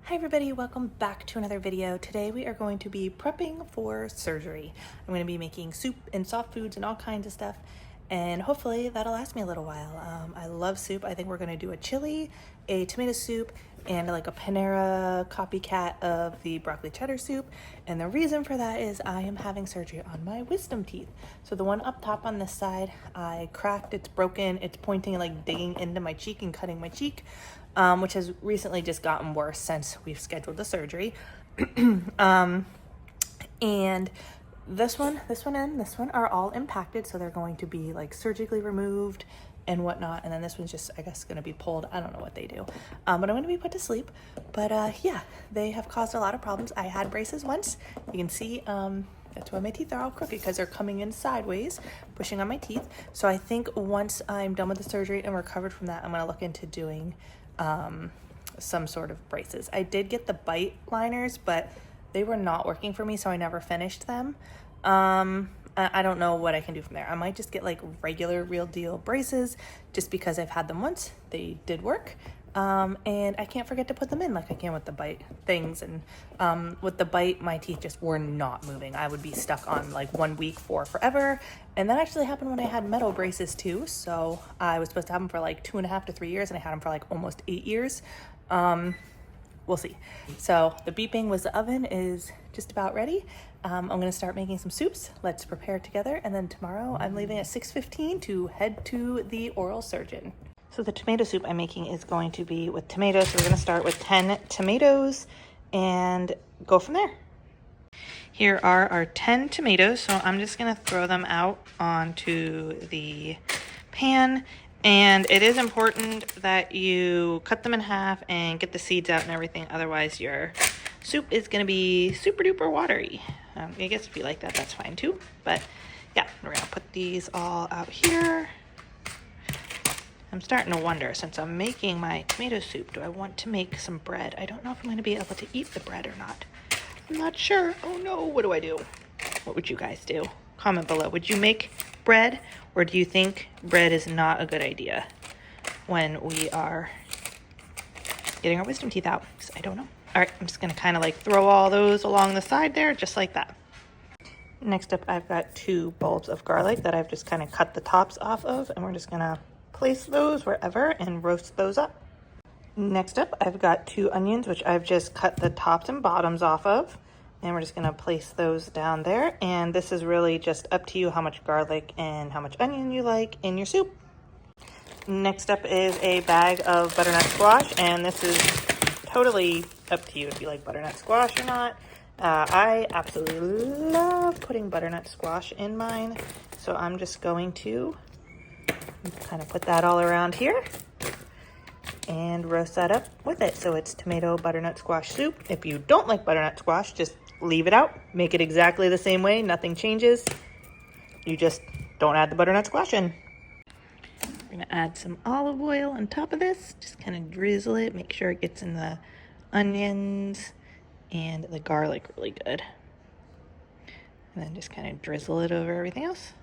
Hi everybody, welcome back to another video. Today we are going to be prepping for surgery. I'm going to be making soup and soft foods and all kinds of stuff, and hopefully that'll last me a little while. I love soup. I think we're going to do a chili, a tomato soup, and like a Panera copycat of the broccoli cheddar soup. And the reason for that is I am having surgery on my wisdom teeth. So the one up top on this side, I cracked, it's broken, it's pointing and like digging into my cheek and cutting my cheek. Which has recently just gotten worse since we've scheduled the surgery. And this one and this one are all impacted, so they're going to be like surgically removed and whatnot. And then this one's just, I guess, going to be pulled. I don't know what they do, but I'm going to be put to sleep. But yeah, they have caused a lot of problems. I had braces once. You can see that's why my teeth are all crooked, because they're coming in sideways, pushing on my teeth. So I think once I'm done with the surgery and recovered from that, I'm going to look into doing some sort of braces. I did get the bite liners, but they were not working for me, so I never finished them. I don't know what I can do from there. I might just get like regular real deal braces, just because I've had them once. They did work. And I can't forget to put them in like I can with the bite things. And with the bite, my teeth just were not moving. I would be stuck on like 1 week for forever. And that actually happened when I had metal braces too. So I was supposed to have them for like 2.5 to 3 years, and I had them for like almost 8 years. We'll see. So the beeping was the oven is just about ready. I'm going to start making some soups. Let's prepare together. And then tomorrow I'm leaving at 6:15 to head to the oral surgeon. So the tomato soup I'm making is going to be with tomatoes. So we're going to start with 10 tomatoes and go from there. Here are our 10 tomatoes. So I'm just going to throw them out onto the pan. And it is important that you cut them in half and get the seeds out and everything. Otherwise your soup is going to be super duper watery. I guess if you like that, that's fine too. But yeah, we're going to put these all out here. I'm starting to wonder, since I'm making my tomato soup, do I want to make some bread? I don't know if I'm going to be able to eat the bread or not. I'm not sure. Oh no, what do I do? What would you guys do? Comment below. Would you make bread, or do you think bread is not a good idea when we are getting our wisdom teeth out? I don't know. All right, I'm just going to kind of like throw all those along the side there, just like that. Next up, I've got 2 bulbs of garlic that I've just kind of cut the tops off of, and we're just going to place those wherever and roast those up. Next up, I've got 2 onions, which I've just cut the tops and bottoms off of, and we're just going to place those down there. And this is really just up to you how much garlic and how much onion you like in your soup. Next up is a bag of butternut squash, and this is totally up to you if you like butternut squash or not. I absolutely love putting butternut squash in mine, so I'm just going to kind of put that all around here and roast that up with it. So it's tomato butternut squash soup. If you don't like butternut squash, just leave it out. Make it exactly the same way. Nothing changes. You just don't add the butternut squash in. We're going to add some olive oil on top of this. Just kind of drizzle it. Make sure it gets in the onions and the garlic really good. And then just kind of drizzle it over everything else.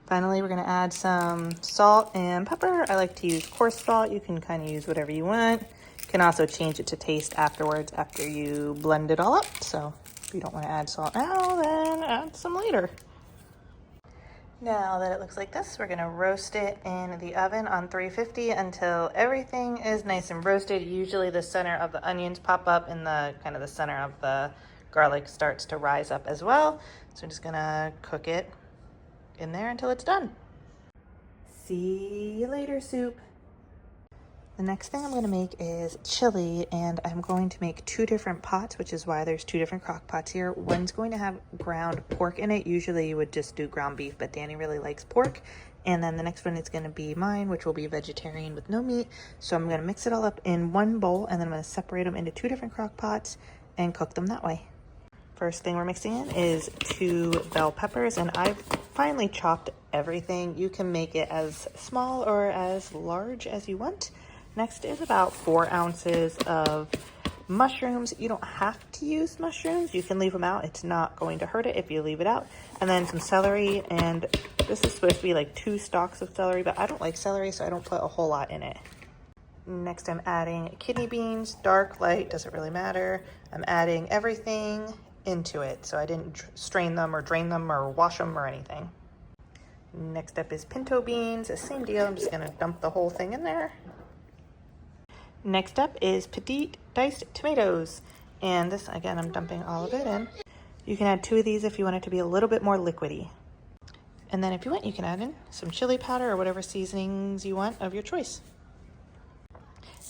Finally, we're going to add some salt and pepper. I like to use coarse salt. You can kind of use whatever you want. You can also change it to taste afterwards after you blend it all up. So if you don't want to add salt now, then add some later. Now that it looks like this, we're going to roast it in the oven on 350 until everything is nice and roasted. Usually the center of the onions pop up and the kind of the center of the garlic starts to rise up as well. So I'm just going to cook it in there until it's done. See you later, soup. The next thing I'm going to make is chili, and I'm going to make 2 different pots, which is why there's 2 different crock pots here. One's going to have ground pork in it. Usually you would just do ground beef, but Danny really likes pork. And then the next one is going to be mine, which will be vegetarian with no meat. So I'm going to mix it all up in one bowl, and then I'm going to separate them into 2 different crock pots and cook them that way. First thing we're mixing in is 2 bell peppers, and I've finely chopped everything. You can make it as small or as large as you want. Next is about 4 ounces of Mushrooms, you don't have to use mushrooms. You can leave them out. It's not going to hurt it if you leave it out. And then some celery, and this is supposed to be like 2 stalks of celery, but I don't like celery, so I don't put a whole lot in it. Next, I'm adding kidney beans, dark, light, doesn't really matter. I'm adding everything into it, so I didn't strain them or drain them or wash them or anything. Next up is pinto beans, the same deal. I'm just gonna dump the whole thing in there. Next up is petite diced tomatoes. And this, again, I'm dumping all of it in. You can add 2 of these if you want it to be a little bit more liquidy. And then if you want, you can add in some chili powder or whatever seasonings you want of your choice.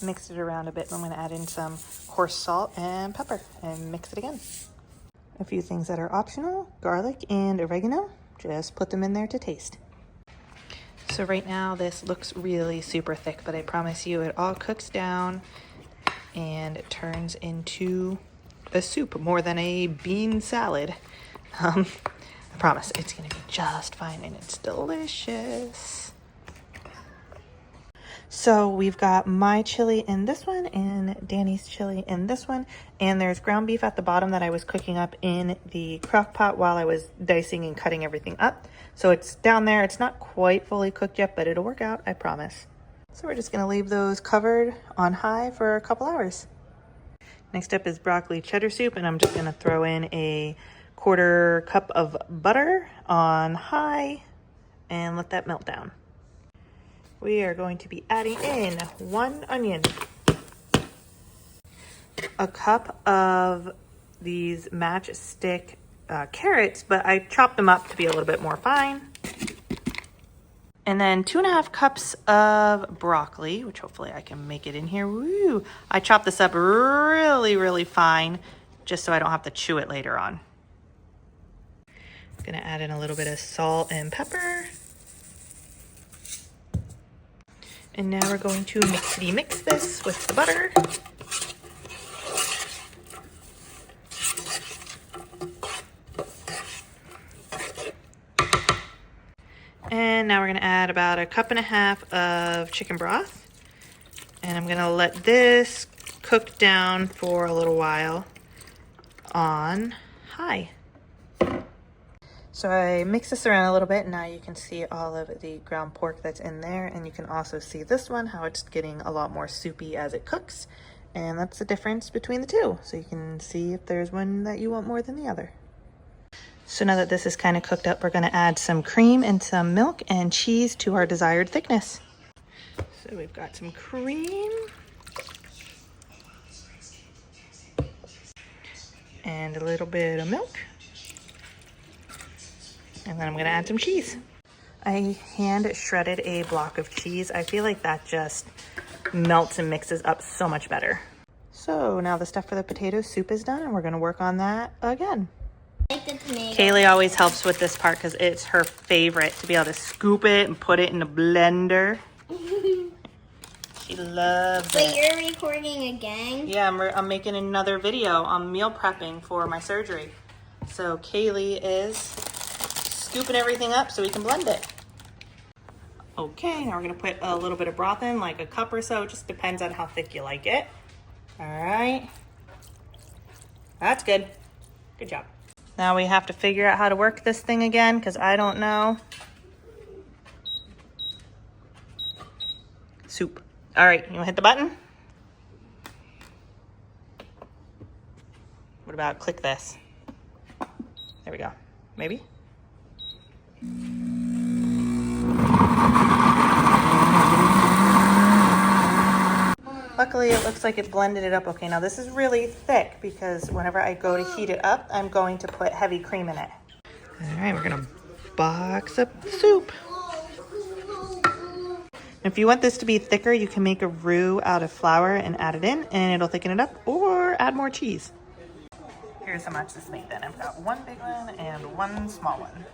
Mix it around a bit. I'm gonna add in some coarse salt and pepper and mix it again. A few things that are optional, garlic and oregano. Just put them in there to taste. So right now this looks really super thick, but I promise you it all cooks down and it turns into a soup more than a bean salad. I promise it's gonna be just fine and it's delicious. So we've got my chili in this one and Danny's chili in this one. And there's ground beef at the bottom that I was cooking up in the crock pot while I was dicing and cutting everything up. So it's down there. It's not quite fully cooked yet, but it'll work out, I promise. So we're just gonna leave those covered on high for a couple hours. Next up is broccoli cheddar soup, and I'm just gonna throw in a 1/4 cup of butter on high and let that melt down. We are going to be adding in 1 onion, a cup of these matchstick carrots, but I chopped them up to be a little bit more fine. And then 2.5 cups of broccoli, which hopefully I can make it in here. Woo! I chopped this up really, really fine, just so I don't have to chew it later on. I'm gonna add in a little bit of salt and pepper. And now we're going to mix this with the butter. And now we're gonna add about 1.5 cups of chicken broth. And I'm gonna let this cook down for a little while on high. So I mix this around a little bit. Now you can see all of the ground pork that's in there. And you can also see this one, how it's getting a lot more soupy as it cooks. And that's the difference between the two. So you can see if there's one that you want more than the other. So now that this is kind of cooked up, we're gonna add some cream and some milk and cheese to our desired thickness. So we've got some cream. And a little bit of milk. And then I'm gonna add some cheese. I hand shredded a block of cheese. I feel like that just melts and mixes up so much better. So now the stuff for the potato soup is done and we're gonna work on that again. Kaylee always helps with this part because it's her favorite to be able to scoop it and put it in the blender. She loves it. Wait, you're recording again? Yeah, I'm making another video on meal prepping for my surgery. So Kaylee is scooping everything up so we can blend it. Okay, now we're gonna put a little bit of broth in, like a cup or so. It just depends on how thick you like it. All right. That's good. Good job. Now we have to figure out how to work this thing again because I don't know. Soup. All right, you wanna hit the button? What about click this? There we go. Maybe? Luckily, it looks like it blended it up okay. Now this is really thick because whenever I go to heat it up, I'm going to put heavy cream in it. All right, we're gonna box up the soup. If you want this to be thicker, you can make a roux out of flour and add it in and it'll thicken it up, or add more cheese. Here's how much this made then. I've got 1 big one and 1 small one.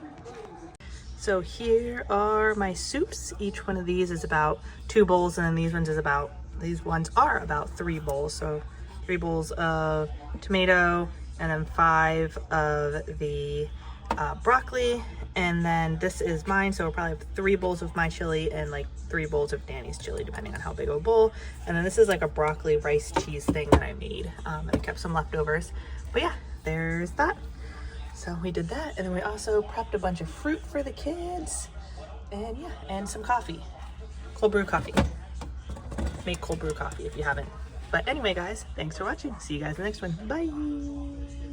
So here are my soups. Each one of these is about 2 bowls, and then these ones are about 3 bowls. So 3 bowls of tomato, and then 5 of the broccoli, and then this is mine, so we'll probably have 3 bowls of my chili and like 3 bowls of Danny's chili, depending on how big of a bowl. And then this is like a broccoli rice cheese thing that I made, and I kept some leftovers. But yeah, there's that. So we did that, and then we also prepped a bunch of fruit for the kids, and yeah, and some coffee, cold brew coffee. Make cold brew coffee if you haven't. But anyway, guys, thanks for watching. See you guys in the next one. Bye.